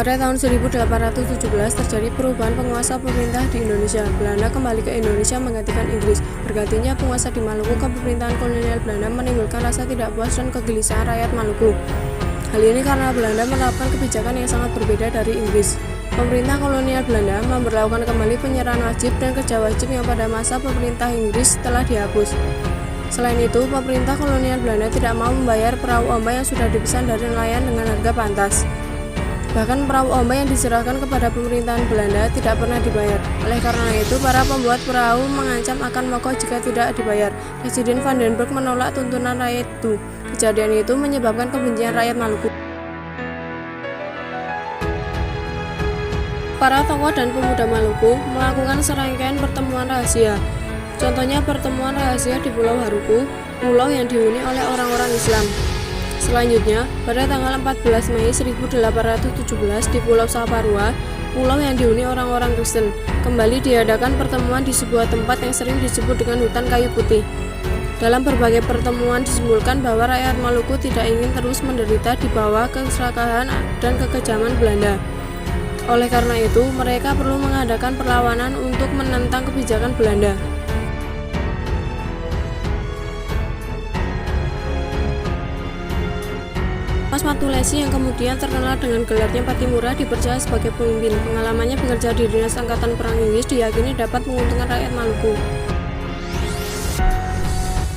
Pada tahun 1817 terjadi perubahan penguasa pemerintah di Indonesia. Belanda kembali ke Indonesia menggantikan Inggris. Bergantinya penguasa di Maluku, kepemerintahan kolonial Belanda menimbulkan rasa tidak puas dan kegelisahan rakyat Maluku. Hal ini karena Belanda menerapkan kebijakan yang sangat berbeda dari Inggris. Pemerintah kolonial Belanda memberlakukan kembali penyerahan wajib dan kerja wajib yang pada masa pemerintah Inggris telah dihapus. Selain itu, pemerintah kolonial Belanda tidak mau membayar perahu ombak yang sudah dipesan dari nelayan dengan harga pantas. Bahkan perahu ombak yang diserahkan kepada pemerintahan Belanda tidak pernah dibayar. Oleh karena itu, para pembuat perahu mengancam akan mogok jika tidak dibayar. Presiden Van den Berg menolak tuntutan rakyat itu. Kejadian itu menyebabkan kebencian rakyat Maluku. Para tokoh dan pemuda Maluku melakukan serangkaian pertemuan rahasia. Contohnya pertemuan rahasia di Pulau Haruku, pulau yang dihuni oleh orang-orang Islam. Selanjutnya, pada tanggal 14 Mei 1817 di Pulau Saparua, pulau yang dihuni orang-orang Kristen, kembali diadakan pertemuan di sebuah tempat yang sering disebut dengan hutan kayu putih. Dalam berbagai pertemuan disimpulkan bahwa rakyat Maluku tidak ingin terus menderita di bawah keserakahan dan kekejaman Belanda. Oleh karena itu, mereka perlu mengadakan perlawanan untuk menentang kebijakan Belanda. Mas Matulesi yang kemudian terkenal dengan gelarnya Patimura dipercaya sebagai pemimpin. Pengalamannya bekerja di Dinas Angkatan Perang Inggris diyakini dapat menguntungkan rakyat Maluku.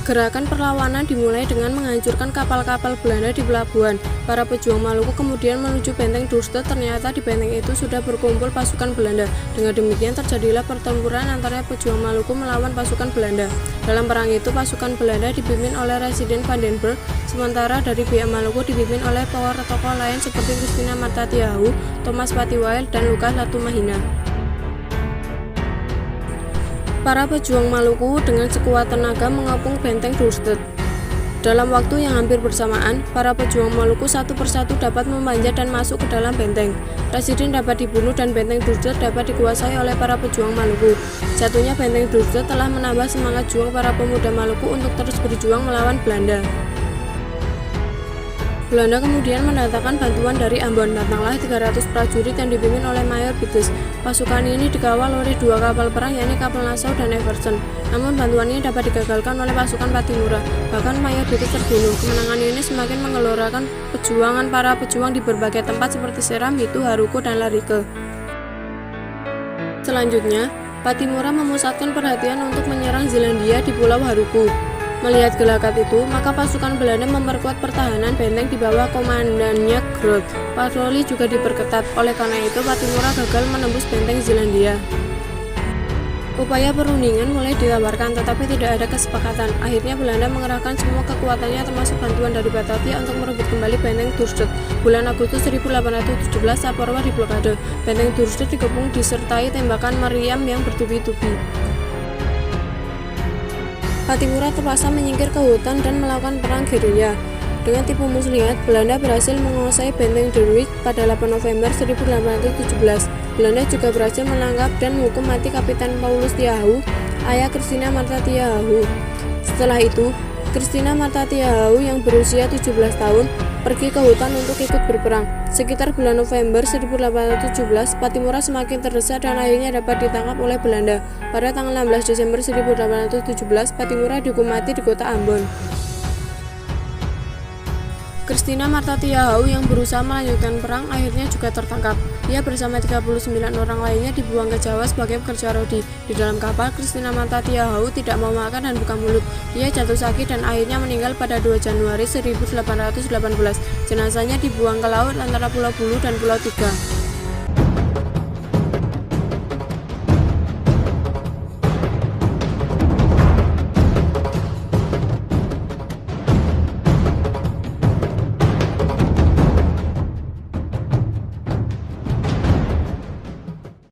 Gerakan perlawanan dimulai dengan menghancurkan kapal-kapal Belanda di pelabuhan. Para pejuang Maluku kemudian menuju benteng Dorset. Ternyata di benteng itu sudah berkumpul pasukan Belanda. Dengan demikian terjadilah pertempuran antara pejuang Maluku melawan pasukan Belanda. Dalam perang itu pasukan Belanda dipimpin oleh Presiden Van den Berg, sementara dari pihak Maluku dipimpin oleh para tokoh lain seperti Christina Martha Tiahahu, Thomas Patiwai, dan Lukas Latumahina. Para pejuang Maluku dengan sekuat tenaga mengepung benteng Dorset. Dalam waktu yang hampir bersamaan, para pejuang Maluku satu persatu dapat memanjat dan masuk ke dalam benteng. Presiden dapat dibunuh dan benteng Dorset dapat dikuasai oleh para pejuang Maluku. Jatuhnya benteng Dorset telah menambah semangat juang para pemuda Maluku untuk terus berjuang melawan Belanda. Belanda kemudian mendatangkan bantuan dari Ambon. Datanglah 300 prajurit yang dipimpin oleh Mayor Biggs. Pasukan ini dikawal oleh dua kapal perang, yakni kapal Nassau dan Everson. Namun bantuan ini dapat digagalkan oleh pasukan Patimura. Bahkan Mayor Biggs terbunuh. Kemenangan ini semakin menggelorakan perjuangan para pejuang di berbagai tempat seperti Seram, Bitu, Haruko, dan Larike. Selanjutnya, Patimura memusatkan perhatian untuk menyerang Zelandia di Pulau Haruku. Melihat gelagat itu, maka pasukan Belanda memperkuat pertahanan benteng di bawah komandannya Groot. Patroli juga diperketat. Oleh karena itu, Patimura gagal menembus benteng Zelandia. Upaya perundingan mulai ditawarkan, tetapi tidak ada kesepakatan. Akhirnya Belanda mengerahkan semua kekuatannya termasuk bantuan dari Batavia untuk merebut kembali benteng Dorset. Bulan Agustus 1817, Saparua diblokade. Benteng Dorset dikepung disertai tembakan meriam yang bertubi-tubi. Patimura terpaksa menyingkir ke hutan dan melakukan perang gerilya. Dengan tipu muslihat, Belanda berhasil menguasai benteng De Ruyck pada 8 November 1817. Belanda juga berhasil menangkap dan menghukum mati Kapiten Paulus Tiahahu, ayah Christina Martha Tiahahu. Setelah itu, Christina Martha Tiahahu yang berusia 17 tahun pergi ke hutan untuk ikut berperang. Sekitar bulan November 1817, Patimura semakin terdesak dan akhirnya dapat ditangkap oleh Belanda. Pada tanggal 16 Desember 1817, Patimura dihukum mati di kota Ambon. Christina Martha Tiahahu yang berusaha melanjutkan perang akhirnya juga tertangkap. Ia bersama 39 orang lainnya dibuang ke Jawa sebagai pekerja rodi. Di dalam kapal, Christina Martha Tiahahu tidak mau makan dan buka mulut. Ia jatuh sakit dan akhirnya meninggal pada 2 Januari 1818. Jenazahnya dibuang ke laut antara Pulau Bulu dan Pulau Tiga.